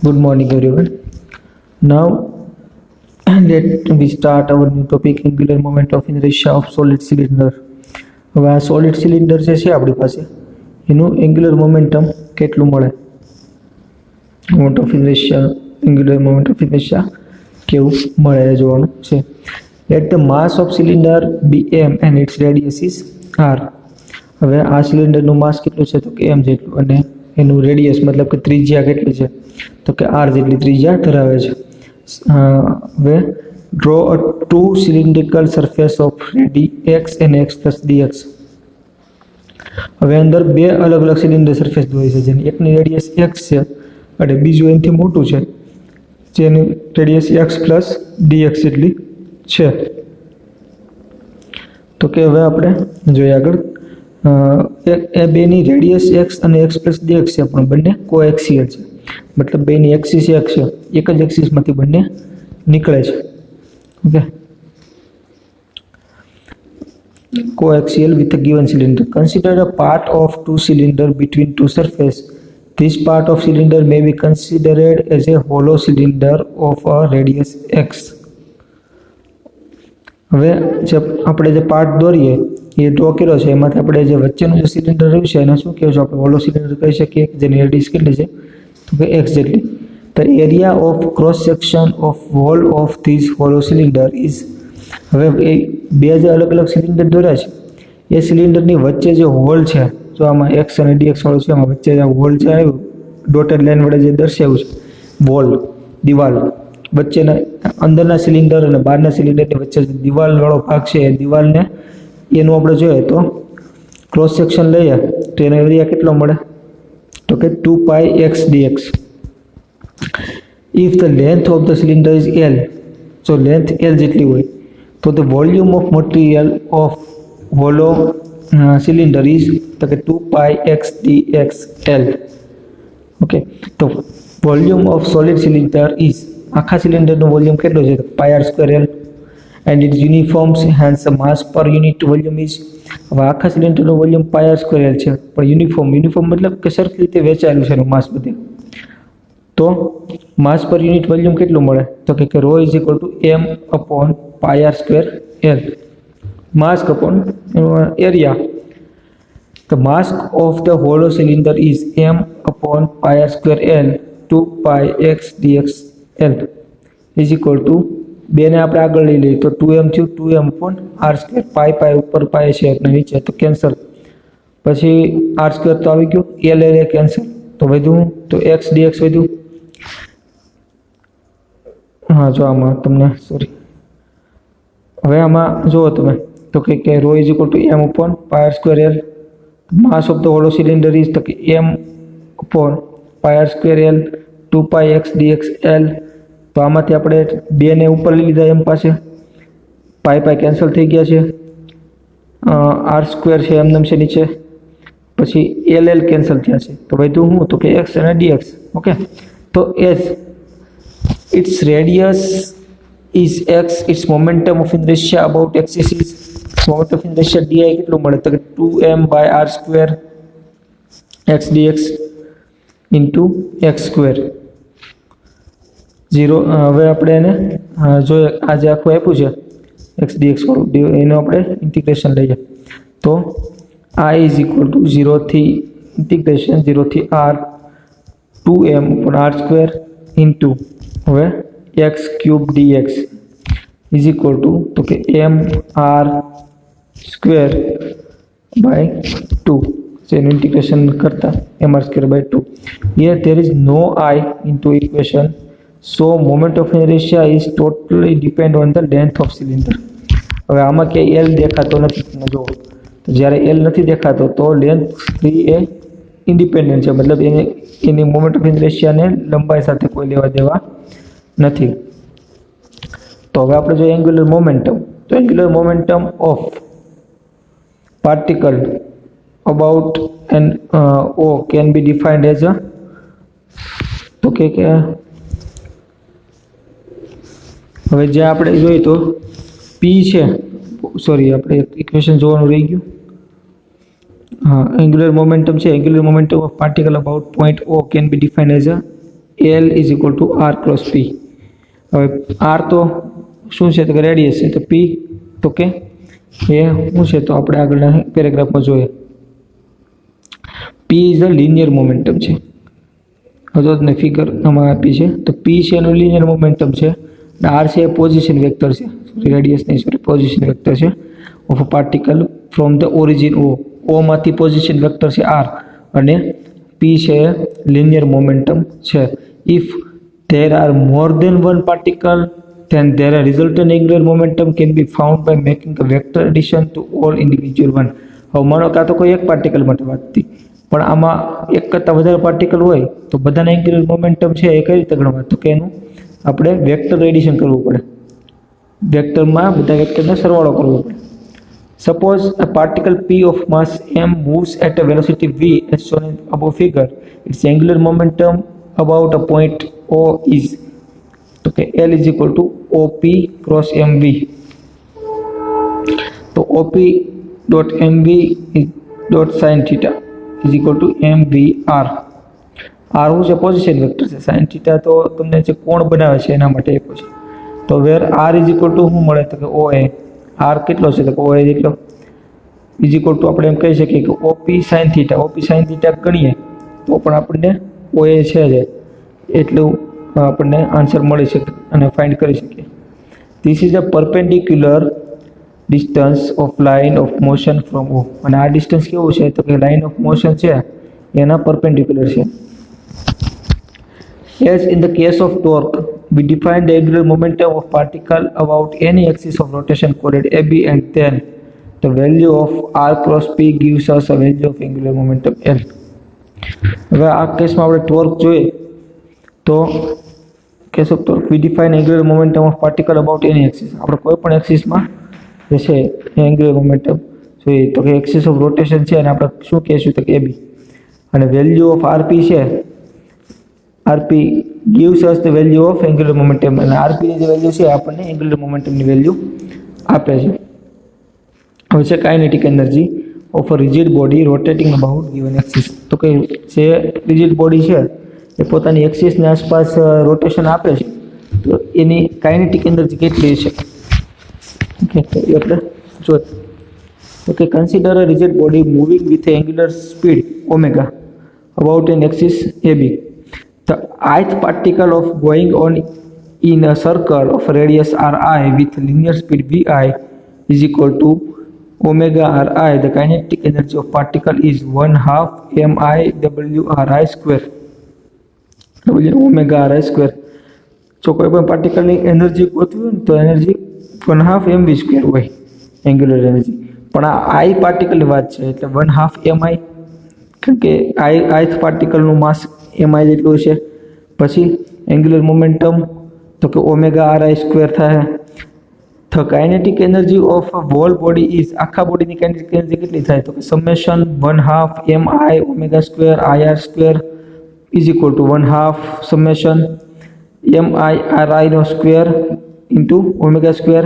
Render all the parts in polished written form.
Good morning, everyone. Now, let we start our new topic: angular moment of inertia of solid cylinder. હવે આ solid cylinder જે છે આપણી પાસે એનું એન્ગ્યુલર મોમેન્ટમ કેટલું મળે, moment of inertia, angular moment of inertia કેવું મળે એ જોવાનું છે. Let the mass of cylinder be m and its radius is r. હવે આ સિલિન્ડરનું માસ કેટલું છે તો કે m જેટલું અને એનું રેડિયસ મતલબ કે ત્રિજ્યા કેટલી છે તો કે r જેટલી ત્રિજ્યા ધરાવે છે. હવે draw a two cylindrical surface of dx and x plus dx. હવે અંદર બે અલગ અલગ સિલિન્ડર સરફેસ દોરી છે જેની એકની રેડિયસ x છે અને બીજું એનાથી મોટું છે જેની રેડિયસ x પ્લસ dx જેટલી છે. તો કે હવે આપણે જોઈએ આગળ એ બેની રેડિયસ x અને x પ્લસ dx છે પણ બંને કોએક્સિયલ છે, મતલબ બેની એક્સિસ એક છે, એક જ એક્સિસમાંથી બંને નીકળે છે. Okay, coaxial with a given cylinder. Consider a part of two cylinder between two surface. This part of cylinder may be considered as a hollow cylinder of a radius x. હવે જે આપણે જે પાર્ટ દોરીએ એ draw કર્યો છે એમાંથી આપણે જે વચ્ચેનું જે સિલિન્ડર રહ્યું છે એને શું કહેવું છે આપણે હોલો સિલિન્ડર કહી શકીએ જેની રેડિયસ કેટલી છે તો કે x જેટલી. The area of cross section of wall of this hollow cylinder is. હવે એ બે જે અલગ અલગ સિલિન્ડર દોર્યા છે એ સિલિન્ડરની વચ્ચે જે હોલ છે, જો આમાં એક્સ અને ડીએક્સ વાળું છે, આમાં વચ્ચે જે હોલ છે આવ્યું ડોટેડ લાઈન વડે જે દર્શાવ્યું છે વોલ, દિવાલ, વચ્ચેના અંદરના સિલિન્ડર અને બહારના સિલિન્ડરની વચ્ચે જે દિવાલવાળો ભાગ છે એ દિવાલને એનું આપણે જોઈએ તો ક્રોસ સેક્શન લઈએ તો એનો એરિયા કેટલો મળે તો કે 2πx dx. If the length of the cylinder is L, so length L જેટલી હોય તો the volume of material of hollow cylinder is તો કે 2πx dxl. ઓકે, તો volume of solid cylinder is આખા સિલિન્ડરનું વોલ્યુમ કેટલું છે πr²l and its uniforms hence the mass per unit volume is. હવે આખા સિલિન્ડરનું વોલ્યુમ πr²l છે પણ યુનિફોર્મ મતલબ કે સરખી રીતે વેચાયેલું છે એનું માસ બધે, તો માસ પર યુનિટ વોલ્યુમ કેટલું મળે તો કે ρ is equal to m upon πr²l, mass upon area. The mass of the hollow cylinder is m upon πr²l 2πx dxl is equal to બે ને આપણે આગળ લઈ લઈએ તો 2m થયું 2m upon r², પાઈ ઉપર પાઈ છે એટલે નીચે તો કેન્સલ, પછી r² તો આવી ગયું, l કેન્સલ તો વધ્યું તો x dx વધ્યું. હા જો આમાં તમને સોરી હવે આમાં જુઓ તમે તો કે ρ is equal to m upon πr²l. Mass of the hollow cylinder is તો કે m upon πr²l 2πx dxl. તો આમાંથી આપણે બે ને ઉપર લઈ લીધા m પાસે, પાઈ કેન્સલ થઈ ગયા છે, r² છે એમનેમ છે નીચે, પછી l કેન્સલ થયા છે તો વધ્યું હું તો કે x અને dx. ઓકે, તો as its radius is x, its momentum of inertia about axis is moment of inertia di કેટલું મળે તો કે 2m/r² x dx into x². 0 હવે આપણે એને જો આજે આખું આપ્યું છે x dx વાળું એનું આપણે ઇન્ટિગ્રેશન લઈએ તો I is equal to 0 થી ઇન્ટિગ્રેશન 0 થી r 2m upon r² into હવે x³ dx is equal to તો કે mr²/2. so એનું ઇન્ટિગ્રેશન કરતા mr²/2. here there is no I into equation, so moment of inertia is totally depend on the length of cylinder. હવે આમાં કે l દેખાતો નથી તમે જુઓ તો જ્યારે l નથી દેખાતો તો લેન્થ એ ઇન્ડિપેન્ડન્ટ છે, મતલબ એની મોમેન્ટ ઓફ ઇનર્શિયાને લંબાઈ સાથે કોઈ લેવા દેવા નથી. તો હવે આપણે જોઈએ એન્ગ્યુલર મોમેન્ટમ. તો angular momentum of particle about N O can be defined as a તો કે હવે જે આપણે જોઈએ તો p છે, સોરી આપણે ઇક્વેશન જોવાનું રહી ગયું. angular momentum છે, angular momentum of particle about point O can be defined as a L is equal to R cross P. હવે આર તો શું છે તો કે રેડિયસ છે, તો પી તો કે એ શું છે તો આપણે આગળના પેરેગ્રાફમાં જોઈએ. પી ઇઝ અ લિનિયર મોમેન્ટમ છે. હતો ને ફિગર આમાં આપી છે, તો પી છે એનું લિનિયર મોમેન્ટમ છે, અને આર છે એ પોઝિશન વેક્ટર છે, રેડિયસ નહીં સોરી પોઝિશન વેક્ટર છે of a particle from the origin O માંથી પોઝિશન વેક્ટર છે આર, અને પી છે લિનિયર મોમેન્ટમ છે. If there are more than one particle, then their resultant angular momentum can be found by making a vector addition to all individual one. હવે માનો કે આ તો કોઈ એક પાર્ટિકલ માટે વાત હતી, પણ આમાં એક કરતાં વધારે પાર્ટિકલ હોય તો બધાના એન્ગ્યુલર મોમેન્ટમ છે એ કઈ રીતે ગણવા, તો કે એનું આપણે વેક્ટર એડિશન કરવું પડે, વેક્ટરમાં બધા વેક્ટરનો સરવાળો કરવો પડે. Suppose a particle p of mass m moves at a velocity v as shown in above figure. Its angular momentum about a point O is तो के L is equal to OP cross MV. तो OP dot MV dot sin theta is equal to MVR. R હું છે position vector છે, sin theta તો તમને જે કોણ બનાવે છે એના માટે આપ્યો છે. તો વેર R is equal to શું મળે તો કે OA. R કેટલો છે તો કે OA જેટલો is equal to આપણે એમ કહી શકીએ કે OP sin theta. OP sin theta ગણીએ તો પણ આપણને OA છે જ એટલું આપણને આન્સર મળી શકે અને ફાઇન્ડ કરી શકીએ. This is a perpendicular distance of line of motion from O. અને આ ડિસ્ટન્સ કેવું છે તો કે લાઇન ઓફ મોશન છે એના પરપેન્ડિક્યુલર છે. As in the case of torque, we define the angular momentum of particle about any axis of rotation called AB, and then the value of R cross P gives us a value of angular momentum L. હવે આ કેસમાં આપણે torque જોઈએ તો case of torque we define angular momentum of particle about any axis. આપણે કોઈ પણ એક્સિસમાં જે છે એન્ગ્યુલર મોમેન્ટમ જોઈએ તો કે એક્સિસ ઓફ રોટેશન છે અને આપણે શું કહીશું તો કે AB, અને વેલ્યુ ઓફ આરપી છે, RP gives us the value of angular momentum, અને આરપી ની જે વેલ્યુ છે આપણને એન્ગ્યુલર મોમેન્ટમની વેલ્યુ આપે છે. હવે છે kinetic energy of a rigid body rotating about given axis. તો કે જે રિજિડ બોડી છે એ પોતાની એક્સિસની આસપાસ રોટેશન આપે છે તો એની કાઇનેટિક એનર્જી કેટલી છે ઓકે તો એ આપણે જો તો કે consider a rigid body moving with angular speed omega about N axis AB. The ith particle of going on in a circle of radius Ri with linear speed Vi is equal to omega Ri. The kinetic energy of particle is 1/2 MIWRI square. Omega RI square. જો કોઈ પણ પાર્ટિકલની energy ગોતવી હોય ને તો energy 1/2 MV square હોય angular energy, પણ આ આઈ પાર્ટિકલની વાત છે એટલે 1/2 MI, કારણ કે આઈથ પાર્ટિકલનું માસ MI જેટલું છે. પછી એન્ગ્યુલર મોમેન્ટમ તો કે ઓમેગા RI સ્ક્વેર થાય. The kinetic energy of a whole body is, આખા બોડીની કાઇનેટિક એનર્જી કેટલી થાય તો કે summation 1/2 MI omega square IR square is equal to 1/2 summation MI/RI નો square into omega square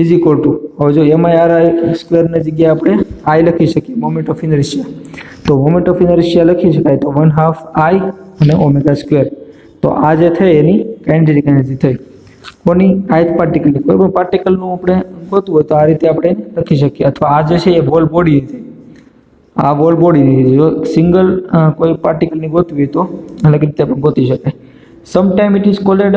is equal to, હવે જો MI/RI સ્ક્વેરની જગ્યાએ આપણે I લખી શકીએ મોમેન્ટ ઓફ ઇનર્શિયા, તો મોમેન્ટ ઓફ ઇનર્શિયા લખી શકાય તો 1/2 I અને ઓમેગા સ્ક્વેર. તો આ જે થઈ એની કાઇનેટિક એનર્જી થઈ કોની ith પાર્ટિકલની. કોઈ પણ પાર્ટિકલનું આપણે ગોતવું હોય તો આ રીતે આપણે લખી શકીએ, અથવા આ જે છે એ હોલ બોડી થઈ, આ હોલ બોડી જો સિંગલ કોઈ પાર્ટિકલની ગોતવી તો અલગ રીતે પણ ગોતી શકાય. Sometime it is called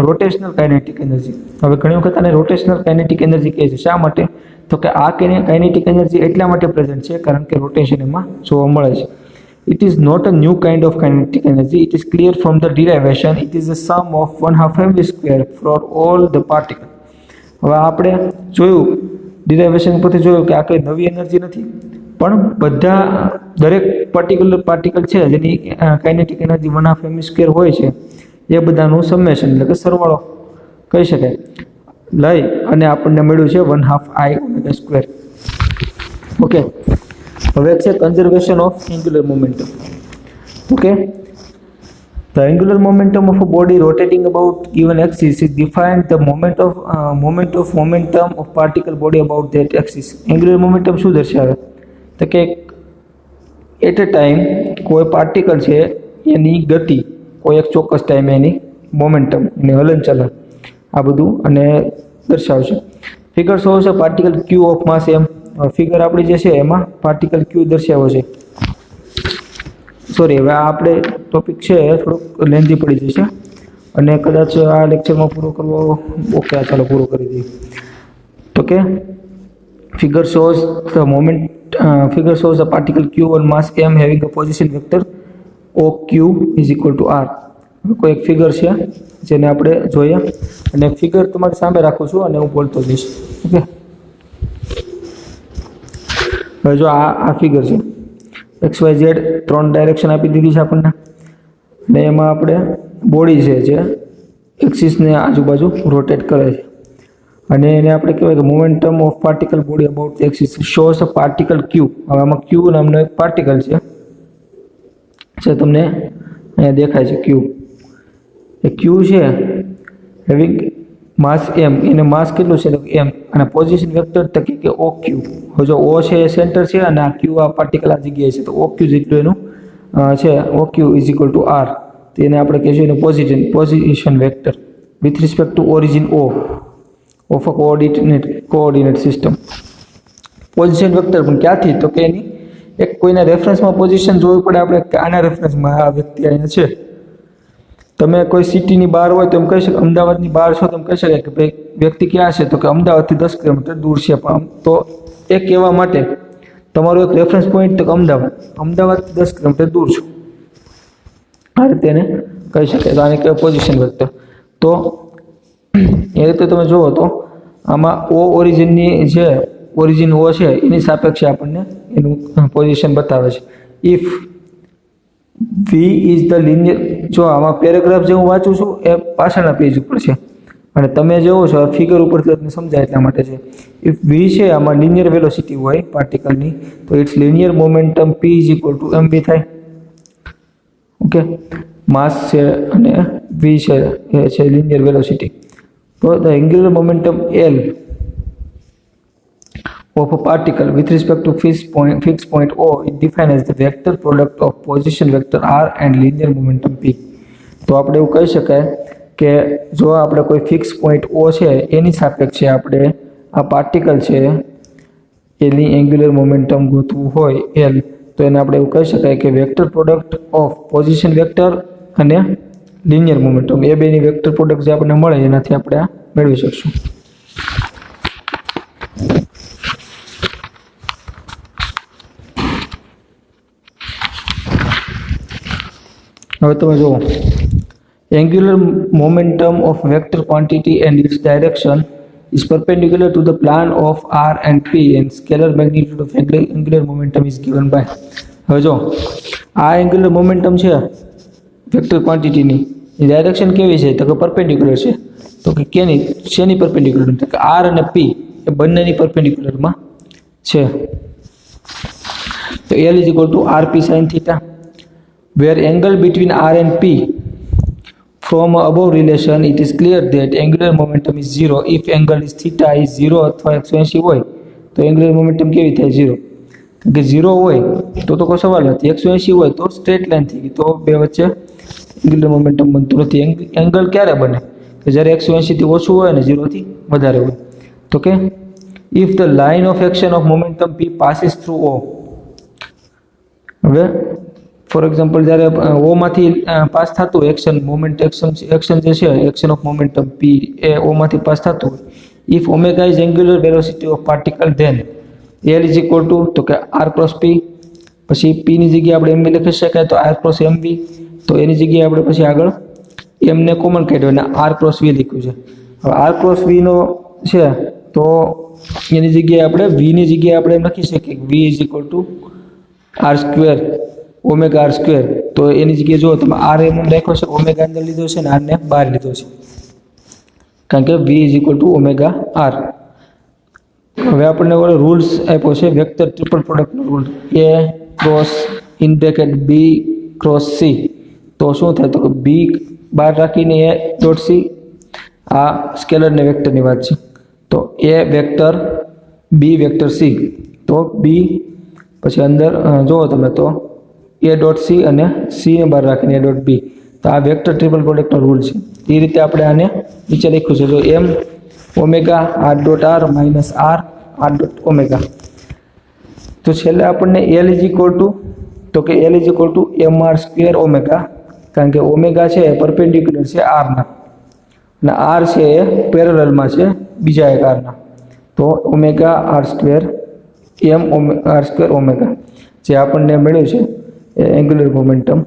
rotational kinetic energy. હવે ઘણી વખત આને રોટેશનલ કાઇનેટિક એનર્જી કહે છે. શા માટે તો કે આ કાઇનેટિક એનર્જી એટલા માટે પ્રેઝન્ટ છે કારણ કે રોટેશન એમાં જોવા મળે છે. It is not a new kind of kinetic energy. It is clear from the derivation. It is the sum of 1/2 MV square for all the particles. હવે આપણે જોયું ડિરાઇવેશન પરથી જોયું કે આ કઈ નવી એનર્જી નથી, પણ બધા દરેક પાર્ટિકલ છે જેની કાઇનેટિક એનર્જી 1/2 MV સ્ક્વેર હોય છે એ બધાનું સમેશન એટલે કે સરવાળો કહી શકાય લઈ અને આપણને મળ્યું છે 1/2 I ઓમેગા સ્ક્વેર. ઓકે, હવે છે conservation of angular momentum. Okay, the angular momentum of a body rotating about given axis is defined the moment of momentum of particle body about that axis. Angular momentum શું દર્શાવે તો કે at a time કોઈ particle છે એની ગતિ કોઈ એક ચોક્કસ ટાઈમે એની મોમેન્ટમ એની હલનચલન આ બધું અને દર્શાવશે. ફિગર શો છે particle Q of mass M. Figure આપણી જે છે એમાં પાર્ટિકલ ક્યુ દર્શાવ્યો છે. સોરી, હવે આ આપણે ટોપિક છે થોડોક લેન્ધી પડી જશે અને કદાચ આ લેક્ચરમાં પૂરો કરવો. ઓકે, ચાલો પૂરો કરી દઈએ. તો કે figure shows the moment figure shows a particle q on mass m having a position vector oq is equal to r. કોઈ એક ફિગર છે જેને આપણે જોઈએ અને ફિગર તમારી સામે રાખું છું અને હું બોલતો જઈશ. ઓકે, હવે જો આ ફિગર છે XYZ 3 ડાયરેક્શન આપી દીધી છે આપણને અને એમાં આપણે બોડી છે જે એક્સિસને આજુબાજુ રોટેટ કરે છે અને એને આપણે કહેવાય કે momentum of particle body about the axis shows a particle Q. હવે આમાં ક્યુ નામનો એક પાર્ટિકલ છે જે તમને અહીંયા દેખાય છે ક્યુ. એ ક્યુ છે હેવિંગ માસ એમ, એને માસ કેટલું છે તો એમ અને પોઝિશન વેક્ટર તરીકે કે ઓ ક્યુ. હવે જો ઓ છે એ સેન્ટર છે અને આ ક્યુ આ પાર્ટિકલ આ જગ્યાએ છે તો ઓ ક્યુ જેટલું એનું છે O Q is equal to R. તો એને આપણે કહીશું એનું position vector with respect to origin O of a coordinate system. Position vector પણ ક્યાંથી તો કે એની એક કોઈના રેફરન્સમાં પોઝિશન જોવી પડે આપણે કે આના રેફરન્સમાં આ વ્યક્તિ અહીંયા છે. તમે કોઈ સિટીની બહાર હોય તો એમ કહી શકો, અમદાવાદની બહાર છો તો એમ કહી શકાય કે ભાઈ વ્યક્તિ ક્યાં છે તો કે અમદાવાદથી 10 કિલોમીટર દૂર છે. પણ તો એ કહેવા માટે તમારો એક રેફરન્સ પોઈન્ટ તો કે અમદાવાદથી 10 કિલોમીટર દૂર છો, આ રીતે એને કહી શકાય. તો આને કહેવાય પોઝિશન વેક્ટર. તો એ રીતે તમે જુઓ તો આમાં ઓ ઓરિજિનની જે ઓરિજિન ઓ છે એની સાપેક્ષે આપણને એનું પોઝિશન બતાવે છે. If we is the linear, જો આમાં પેરેગ્રાફ જે હું વાંચું છું એ પાછળના પેજ ઉપર છે અને તમે જોવો છો આ ફિગર ઉપરથી તમને સમજાય એટલા માટે છે. ઇફ વી છે આમાં લિનિયર વેલોસિટી હોય પાર્ટિકલની તો its linear momentum p is equal to mv થાય. ઓકે, માસ છે અને v છે એ છે લિનિયર વેલોસિટી. તો the angular momentum L of a particle with respect to fixed point O is defined as the vector product of position vector r and linear momentum p. તો આપણે એવું કહી શકાય કે જો આપણે કોઈ ફિક્સ પોઈન્ટ O છે એની સાપેક્ષે આપણે આ પાર્ટિકલ છે એની એંગ્યુલર મોમેન્ટમ ગોતવું હોય L, તો એને આપણે એવું કહી શકાય કે vector product of position vector અને લિનિયર મોમેન્ટમ એ બેની વેક્ટર પ્રોડક્ટ જે આપણને મળે એનાથી આપણે આ મેળવી શકશું. હવે તમે જુઓ angular momentum of vector quantity and its direction is perpendicular to the plan of r and p and scalar magnitude of angular momentum is given by. હવે જો આ એંગ્યુલર મોમેન્ટમ છે વેક્ટર ક્વોન્ટિટીની એ ડાયરેક્શન કેવી છે તો કે પરપેન્ડિક્યુલર છે. તો કે કેની શેની પરપેન્ડિક્યુલર તો કે r અને p એ બંનેની પરપેન્ડિક્યુલરમાં છે. તો L is equal to rp sin theta where angle between r and p from above relation it is clear that angular momentum is 0 if angle is theta is 0 અથવા 180 હોય તો angular momentum કેવી થાય 0. કે 0 હોય તો કોઈ સવાલ નથી, 180 હોય તો સ્ટ્રેટ લાઈન થઈ ગઈ, તો બે વચ્ચે angular momentum બનતું નથી. એંગલ ક્યારે બને કે જ્યારે 180 થી ઓછું હોય અને 0 થી વધારે હોય. તો કે if the line of action of momentum p passes through O. હવે ફોર એક્ઝામ્પલ જ્યારે ઓ માંથી પાસ થતું એક્શન મોમેન્ટ એક્શન જે છે એક્શન ઓફ મોમેન્ટમ p એ ઓ માંથી પાસ થતું હોય, if omega is angular velocity of particle then L is equal to તો કે r ક્રોસ p, પછી p ની જગ્યાએ આપણે mv લખી શકાય તો r ક્રોસ mv, તો એની જગ્યાએ આપણે પછી આગળ m ને કોમન કાઢ્યો અને r ક્રોસ v લખ્યું છે. હવે r ક્રોસ v નો છે તો એની જગ્યાએ આપણે v ની જગ્યાએ આપણે એમ લખી શકીએ v is equal two r square omega r square. તો એની જગ્યાએ જો તમે r એમ લખ્યો છે, ઓમેગા અંદર લીધો છે અને r ને બહાર લીધો છે કારણ કે v is equal to omega r. હવે આપણને ઓલો રૂલ્સ આપ્યો છે વેક્ટર ટ્રિપલ પ્રોડક્ટનો rule a cross in bracket b cross c. તો શું થાય તો કે b બહાર રાખીને a ડોટ c, આ સ્કેલર ને વેક્ટરની વાત છે. તો a vector b vector c, તો b પછી અંદર જુઓ તમે તો a ડોટ c અને c ને બહાર રાખીને a ડોટ b, તો આ વેક્ટર ટ્રિપલ પ્રોડક્ટનો રૂલ છે. એ રીતે આપણે આને નીચે લખ્યું છે. જો M omega R dot R minus R R dot omega. તો છેલ્લે આપણને એલ ઇઝ ઇક્વલ ટુ તો કે L is equal to M R square omega, કારણ કે ઓમેગા છે એ પરપેન્ડિક્યુલર છે આરના અને આર છે એ પેરેલલમાં છે બીજા એક આરના. તો omega R square M R square omega જે આપણને મળ્યું છે એ એન્ગ્યુલર મોમેન્ટમ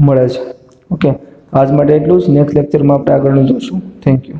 મળે છે. ઓકે, આજ માટે એટલું જ. નેક્સ્ટ લેક્ચરમાં આપણે આગળનું જોઈશું. Thank you.